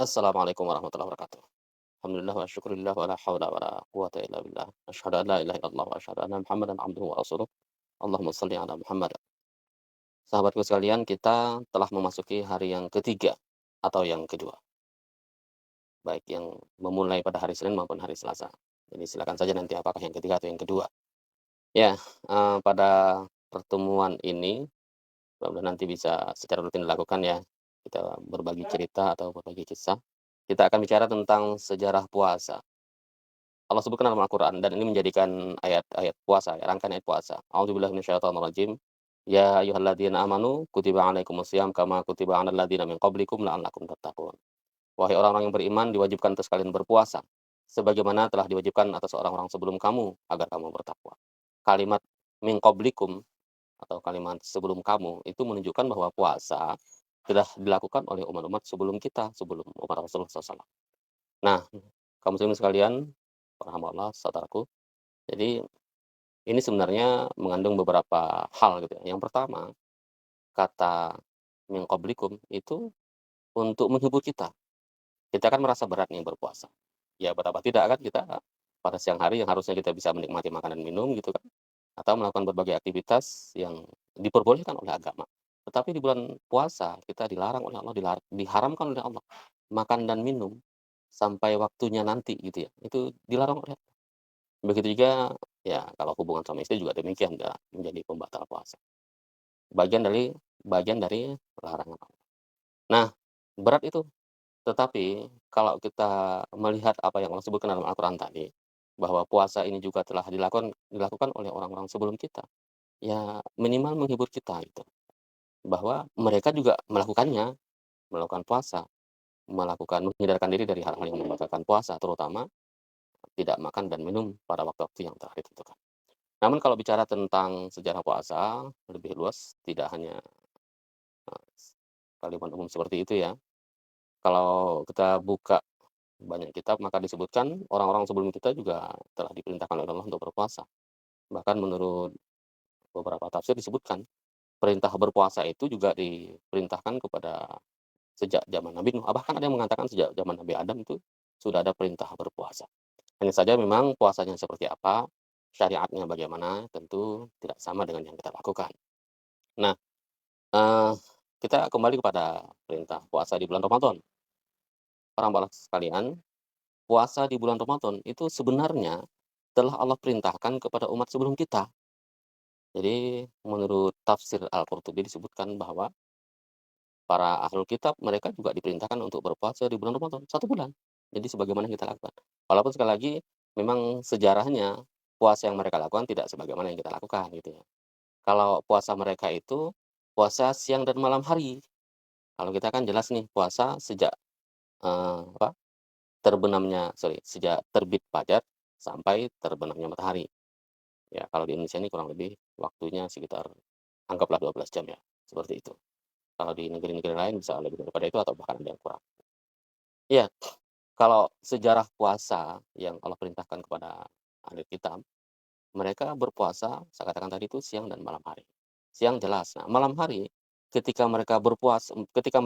Assalamualaikum warahmatullahi wabarakatuh. Alhamdulillah wa syukurillah wa la haula wa la quwata illa billah. Asyhadu an la ilaha illallah wa asyhadu anna Muhammadan abduhu wa rasuluh. Allahumma shalli ala Muhammad. Sahabatku sekalian, kita telah memasuki hari yang ketiga atau yang kedua, baik yang memulai pada hari Senin maupun hari Selasa. Jadi silakan saja nanti apakah yang ketiga atau yang kedua. Ya, pada pertemuan ini mudah-mudahan nanti bisa secara rutin dilakukan ya. Kita berbagi cerita atau berbagi kisah. Kita akan bicara tentang sejarah puasa. Allah sebutkan dalam Al-Quran dan ini menjadikan ayat-ayat puasa, ya, rangkaian ayat puasa. A'udzubillahi minasyaitonirrajim. Ya ayyuhalladzina amanu kutiba alaikumusiyam kama kutiba alal ladzina min qablikum la'allakum tattaqun. Wahai orang-orang yang beriman, diwajibkan atas kalian berpuasa sebagaimana telah diwajibkan atas orang-orang sebelum kamu agar kamu bertakwa. Kalimat min qablikum atau kalimat sebelum kamu itu menunjukkan bahwa puasa telah dilakukan oleh umat-umat sebelum kita, sebelum umat Rasulullah SAW. Nah, kaum muslimin sekalian, rahimahallah, saudaraku. Jadi ini sebenarnya mengandung beberapa hal gitu ya. Yang pertama, kata min qablikum itu untuk menghibur kita. Kita kan merasa berat nih berpuasa. Ya betapa tidak kan kita pada siang hari yang harusnya kita bisa menikmati makan dan minum gitu kan, atau melakukan berbagai aktivitas yang diperbolehkan oleh agama. Tetapi di bulan puasa kita dilarang oleh Allah, diharamkan oleh Allah makan dan minum sampai waktunya nanti gitu ya. Itu dilarang oleh Allah. Begitu juga ya kalau hubungan suami istri juga demikian ya, menjadi pembatal puasa. Bagian dari bagian dari larangan Allah. Nah, berat itu. Tetapi kalau kita melihat apa yang Allah sebutkan dalam Al-Quran tadi, bahwa puasa ini juga telah dilakukan oleh orang-orang sebelum kita, ya minimal menghibur kita gitu. Bahwa mereka juga melakukannya, melakukan puasa, menghindarkan diri dari hal-hal yang membatalkan puasa, terutama tidak makan dan minum pada waktu-waktu yang telah ditentukan. Namun kalau bicara tentang sejarah puasa lebih luas, tidak hanya, eee, kalimat umum seperti itu ya. Kalau kita buka banyak kitab maka disebutkan orang-orang sebelum kita juga telah diperintahkan oleh Allah untuk berpuasa. Bahkan menurut beberapa tafsir disebutkan, perintah berpuasa itu juga diperintahkan kepada sejak zaman Nabi Nuh, bahkan ada yang mengatakan sejak zaman Nabi Adam itu sudah ada perintah berpuasa. Hanya saja memang puasanya seperti apa, syariatnya bagaimana, tentu tidak sama dengan yang kita lakukan. Nah, eee, kita kembali kepada perintah puasa di bulan Ramadan. Para jemaah sekalian, puasa di bulan Ramadan itu sebenarnya telah Allah perintahkan kepada umat sebelum kita. Jadi menurut tafsir Al-Qurtubi disebutkan bahwa para ahlul kitab mereka juga diperintahkan untuk berpuasa di bulan Ramadan, 1 bulan. Jadi sebagaimana yang kita lakukan. Walaupun sekali lagi memang sejarahnya puasa yang mereka lakukan tidak sebagaimana yang kita lakukan gitu ya. Kalau puasa mereka itu puasa siang dan malam hari. Kalau kita kan jelas nih puasa sejak, apa, sejak terbit fajar sampai terbenamnya matahari. Ya, kalau di Indonesia ini kurang lebih waktunya sekitar anggaplah 12 jam ya, seperti itu. Kalau di negeri-negeri lain bisa lebih daripada itu atau bahkan ada yang kurang. Iya, kalau sejarah puasa yang Allah perintahkan kepada ahli kitab, mereka berpuasa, saya katakan tadi itu siang dan malam hari. Siang jelas, nah malam hari ketika mereka berbuka, ketika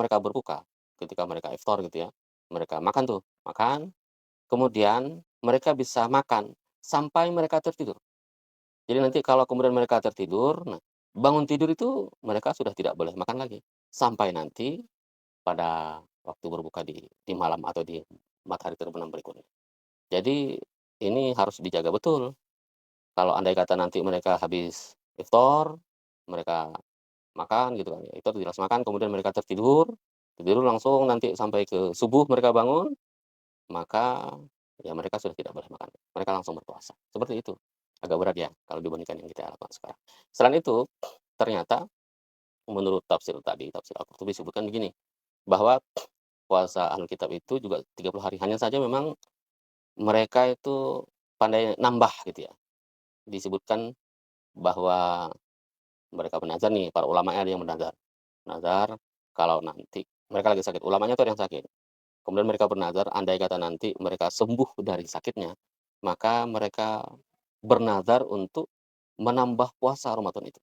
mereka iftar gitu ya, mereka makan tuh, makan, kemudian mereka bisa makan sampai mereka tertidur. Jadi nanti kalau kemudian mereka tertidur, nah bangun tidur itu mereka sudah tidak boleh makan lagi, sampai nanti pada waktu berbuka di malam atau di matahari terbenam berikutnya. Jadi ini harus dijaga betul. Kalau andai kata nanti mereka habis iftar, mereka makan gitu kan ya, iftar jelas makan kemudian mereka tertidur, tidur langsung nanti sampai ke subuh mereka bangun, maka ya mereka sudah tidak boleh makan. Mereka langsung berpuasa, seperti itu. Agak berat ya kalau dibandingkan yang kita lakukan sekarang. Selain itu, ternyata menurut tafsir tadi, tafsir Al-Qurtubi disebutkan begini, bahwa puasa Ahlul Kitab itu juga 30 hari, hanya saja memang mereka itu pandai nambah gitu ya. Disebutkan bahwa mereka bernazar nih, para ulamanya ada yang bernazar. Nazar kalau nanti mereka lagi sakit, ulamanya tuh ada yang sakit. Kemudian mereka bernazar andai kata nanti mereka sembuh dari sakitnya, maka mereka bernazar untuk menambah puasa Ramadan itu.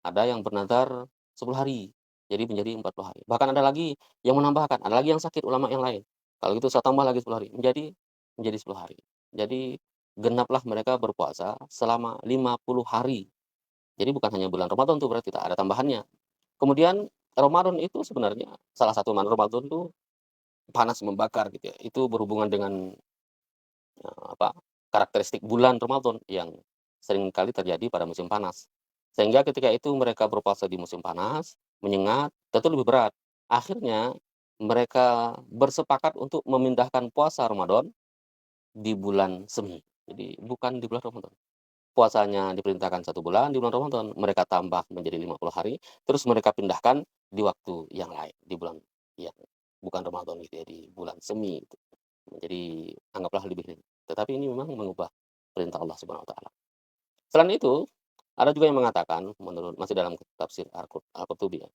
Ada yang bernazar 10 hari, jadi menjadi 40 hari. Bahkan ada lagi yang menambahkan, ada lagi yang sakit ulama yang lain. Kalau gitu saya tambah lagi 10 hari, menjadi 10 hari. Jadi genaplah mereka berpuasa selama 50 hari. Jadi bukan hanya bulan Ramadan tuh berarti tak ada tambahannya. Kemudian Ramadan itu sebenarnya salah satu makna Ramadan itu panas membakar gitu ya. Itu berhubungan dengan, apa, karakteristik bulan Ramadan yang sering kali terjadi pada musim panas. Sehingga ketika itu mereka berpuasa di musim panas, menyengat, tentu lebih berat. Akhirnya mereka bersepakat untuk memindahkan puasa Ramadan di bulan semi. Jadi bukan di bulan Ramadan. Puasanya diperintahkan 1 bulan di bulan Ramadan, mereka tambah menjadi 50 hari, terus mereka pindahkan di waktu yang lain, di bulan yang bukan Ramadan gitu ya, di bulan semi gitu. Jadi anggaplah lebih ringan. Tetapi ini memang mengubah perintah Allah Subhanahu wa taala. Selain itu, ada juga yang mengatakan menurut masih dalam tafsir Al-Qurtubi ya,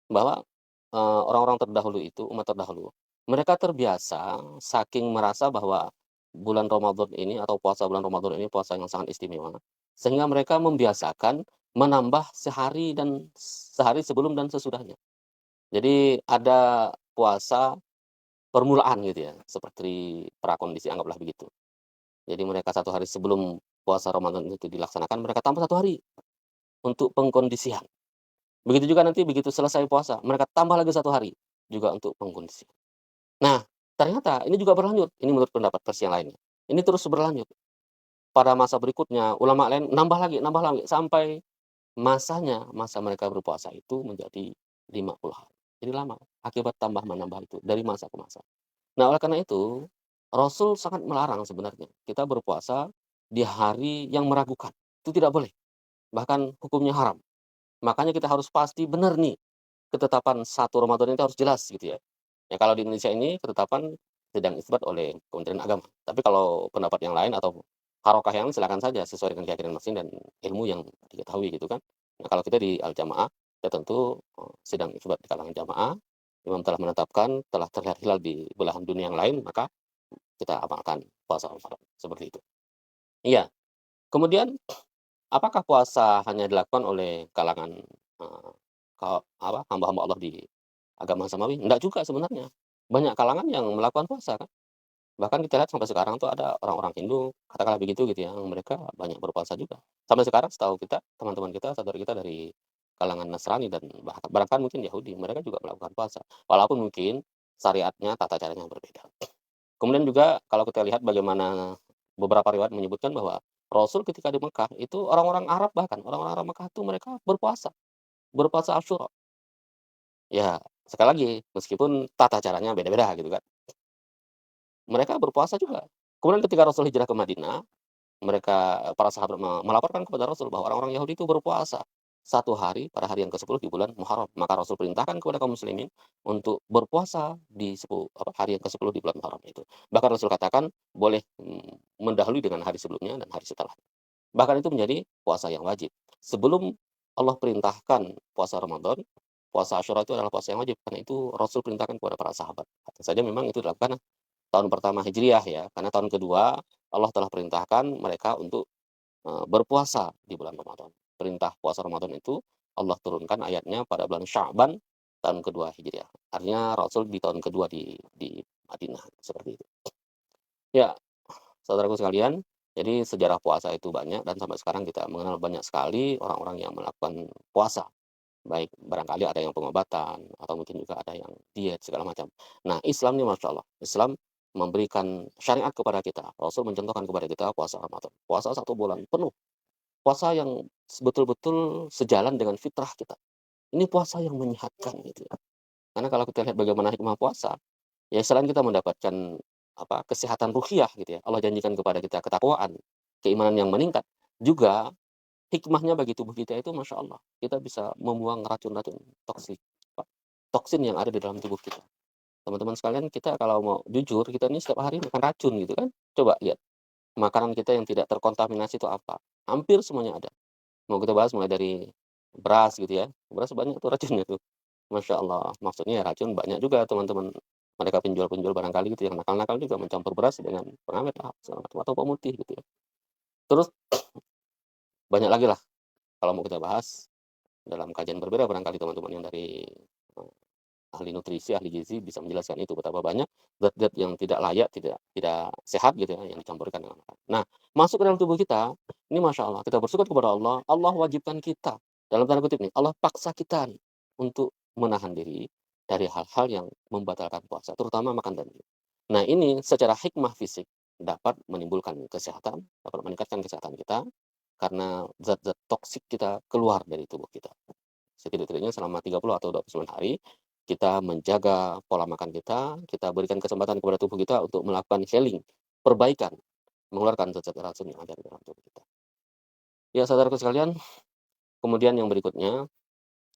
bahwa, orang-orang terdahulu itu, umat terdahulu, mereka terbiasa saking merasa bahwa bulan Ramadan ini atau puasa bulan Ramadan ini puasa yang sangat istimewa, sehingga mereka membiasakan menambah sehari sebelum dan sesudahnya. Jadi ada puasa permulaan gitu ya, seperti prakondisi anggaplah begitu. Jadi mereka 1 hari sebelum puasa Ramadan itu dilaksanakan, mereka tambah 1 hari untuk pengkondisian. Begitu juga nanti begitu selesai puasa, mereka tambah lagi 1 hari, juga untuk pengkondisian. Nah, ternyata ini juga berlanjut, ini menurut pendapat versi yang lainnya. Ini terus berlanjut. Pada masa berikutnya, ulama lain nambah lagi, sampai masa mereka berpuasa itu menjadi 50 hari. Jadi lama, akibat tambah menambah itu, dari masa ke masa. Nah, oleh karena itu, Rasul sangat melarang sebenarnya kita berpuasa di hari yang meragukan, itu tidak boleh, bahkan hukumnya haram. Makanya kita harus pasti benar nih, ketetapan 1 Ramadan itu harus jelas gitu ya. Ya kalau di Indonesia ini ketetapan sedang isbat oleh Kementerian Agama. Tapi kalau pendapat yang lain atau harokah yang lain silakan saja sesuai dengan keyakinan masing dan ilmu yang diketahui gitu kan. Nah kalau kita di Al-Jamaah, ya tentu, sedang isbat di kalangan jamaah, imam telah menetapkan, telah terlihat hilal di belahan dunia yang lain, maka kita amalkan puasa Ramadan, seperti itu. Iya, kemudian apakah puasa hanya dilakukan oleh kalangan, eee, hamba-hamba Allah di agama samawi? Enggak juga sebenarnya. Banyak kalangan yang melakukan puasa kan. Bahkan kita lihat sampai sekarang tuh ada orang-orang Hindu, katakanlah begitu gitu ya, yang mereka banyak berpuasa juga. Sampai sekarang setahu kita, teman-teman kita, saudara kita dari kalangan Nasrani dan bahkan mungkin Yahudi, mereka juga melakukan puasa. Walaupun mungkin syariatnya, tata caranya berbeda. Kemudian juga kalau kita lihat bagaimana beberapa riwayat menyebutkan bahwa Rasul ketika di Mekah itu orang-orang Arab bahkan, orang-orang Arab Mekah itu mereka berpuasa Asyura. Ya, sekali lagi, meskipun tata caranya beda-beda gitu kan. Mereka berpuasa juga. Kemudian ketika Rasul hijrah ke Madinah, mereka para sahabat melaporkan kepada Rasul bahwa orang-orang Yahudi itu berpuasa 1 hari pada hari yang ke-10 di bulan Muharram. Maka Rasul perintahkan kepada kaum muslimin untuk berpuasa di hari yang ke-10 di bulan Muharram itu. Bahkan Rasul katakan boleh, mendahului dengan hari sebelumnya dan hari setelah. Bahkan itu menjadi puasa yang wajib. Sebelum Allah perintahkan puasa Ramadan, puasa Asyura itu adalah puasa yang wajib, karena itu Rasul perintahkan kepada para sahabat. Hanya saja memang itu dilakukan tahun pertama Hijriah ya, karena tahun kedua Allah telah perintahkan mereka untuk, berpuasa di bulan Ramadan. Perintah puasa Ramadan itu Allah turunkan ayatnya pada bulan Sya'ban tahun kedua Hijriah. Artinya Rasul di tahun kedua di Madinah, seperti itu. Ya, saudaraku sekalian, jadi sejarah puasa itu banyak dan sampai sekarang kita mengenal banyak sekali orang-orang yang melakukan puasa. Baik barangkali ada yang pengobatan atau mungkin juga ada yang diet segala macam. Nah, Islam ini Masya Allah, Islam memberikan syariat kepada kita. Rasul mencontohkan kepada kita puasa Ramadan. Puasa 1 bulan penuh. Puasa yang betul-betul sejalan dengan fitrah kita. Ini puasa yang menyehatkan gitu ya. Karena kalau kita lihat bagaimana hikmah puasa, ya selain kita mendapatkan kesehatan ruhiyah gitu ya. Allah janjikan kepada kita ketakwaan, keimanan yang meningkat, juga hikmahnya bagi tubuh kita itu Masya Allah, kita bisa membuang racun-racun toksik, toksin yang ada di dalam tubuh kita. Teman-teman sekalian, kita kalau mau jujur, kita ini setiap hari makan racun gitu kan. Coba lihat, makanan kita yang tidak terkontaminasi itu apa? Hampir semuanya ada. Mau kita bahas mulai dari beras gitu ya, beras banyak tuh racunnya tuh. Masya Allah, maksudnya ya racun banyak juga teman-teman, mereka penjual-penjual barangkali gitu yang nakal-nakal juga mencampur beras dengan pengawet lah, segala macam, atau pemutih gitu ya. Terus banyak lagi lah kalau mau kita bahas. dalam kajian berbeda barangkali teman-teman yang dari, ahli nutrisi, ahli gizi bisa menjelaskan itu betapa banyak zat-zat yang tidak layak, tidak sehat gitu ya yang dicampurkan dengan makanan. Nah, masuk ke dalam tubuh kita, ini Masya Allah kita bersyukur kepada Allah, Allah wajibkan kita, dalam tanda kutip nih, Allah paksa kita nih untuk menahan diri dari hal-hal yang membatalkan puasa, terutama makan dan minum. Nah ini secara hikmah fisik dapat menimbulkan kesehatan, dapat meningkatkan kesehatan kita, karena zat-zat toksik kita keluar dari tubuh kita. Setidak-tidaknya selama 30 atau 29 hari, kita menjaga pola makan kita, kita berikan kesempatan kepada tubuh kita untuk melakukan healing, perbaikan, mengeluarkan zat-zat racun yang ada di dalam tubuh kita. Ya saudaraku sekalian, kemudian yang berikutnya,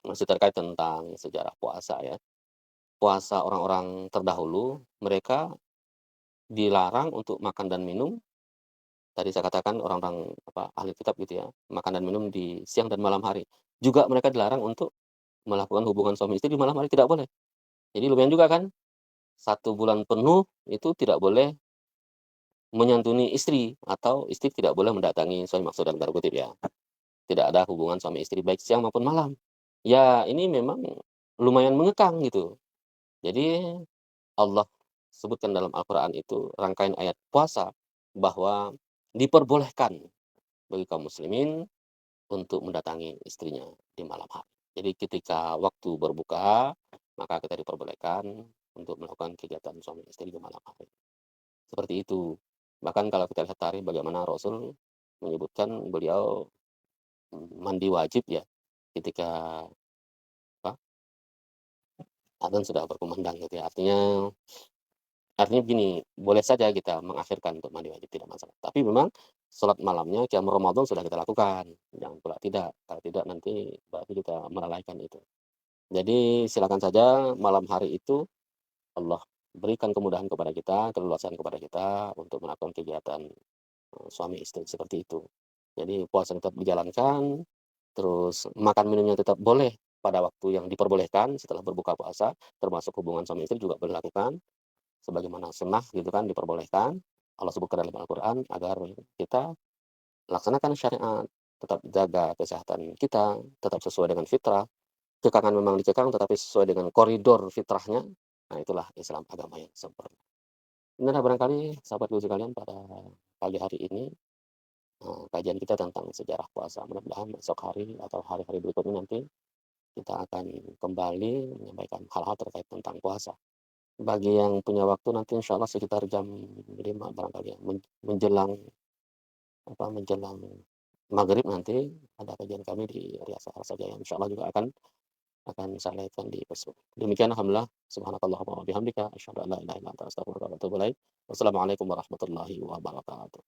masih terkait tentang sejarah puasa ya. Puasa orang-orang terdahulu, mereka dilarang untuk makan dan minum, tadi saya katakan orang-orang ahli kitab gitu ya, makan dan minum di siang dan malam hari. Juga mereka dilarang untuk melakukan hubungan suami istri di malam hari, tidak boleh. Jadi lumayan juga kan, 1 bulan penuh itu tidak boleh menyantuni istri, atau istri tidak boleh mendatangi suami, maksud dalam tanda kutip ya. Tidak ada hubungan suami istri baik siang maupun malam. Ya ini memang lumayan mengekang gitu. Jadi Allah sebutkan dalam Al-Quran itu rangkaian ayat puasa bahwa diperbolehkan bagi kaum muslimin untuk mendatangi istrinya di malam hari. Jadi ketika waktu berbuka, maka kita diperbolehkan untuk melakukan kegiatan suami istri di malam hari. Seperti itu. Bahkan kalau kita lihat tarikh bagaimana Rasul menyebutkan beliau, mandi wajib ya ketika apa, adzan sudah berkumandang gitu ya. Artinya begini, boleh saja kita mengakhirkan untuk mandi wajib, tidak masalah. Tapi memang sholat malamnya qiyam Ramadan sudah kita lakukan, jangan pula tidak, kalau tidak nanti berarti kita melalaikan itu. Jadi silakan saja malam hari itu Allah berikan kemudahan kepada kita, keleluasaan kepada kita untuk melakukan kegiatan, suami istri seperti itu. Jadi puasa tetap dijalankan, terus makan minumnya tetap boleh pada waktu yang diperbolehkan setelah berbuka puasa, termasuk hubungan suami istri juga boleh dilakukan, sebagaimana sunnah gitu kan diperbolehkan. Allah sebutkan dalam Al-Quran agar kita laksanakan syariat, tetap jaga kesehatan kita, tetap sesuai dengan fitrah. Kekangan memang dikekang tetapi sesuai dengan koridor fitrahnya. Nah itulah Islam, agama yang sempurna. Inilah barangkali sahabatku sekalian pada pagi hari ini, kajian kita tentang sejarah puasa. Mudah-mudahan esok hari atau hari-hari berikutnya nanti kita akan kembali menyampaikan hal-hal terkait tentang puasa. Bagi yang punya waktu nanti insya Allah sekitar jam 5 barangkali ya, menjelang menjelang maghrib nanti ada kajian kami di Riyadh Saja yang insya Allah juga akan saya lihatkan di Facebook. Demikian alhamdulillah, subhanakallahumma wa bihamdika asyhadu an la ilaha illa anta astaghfiruka wa atubu ilaik. Wassalamualaikum warahmatullahi wabarakatuh.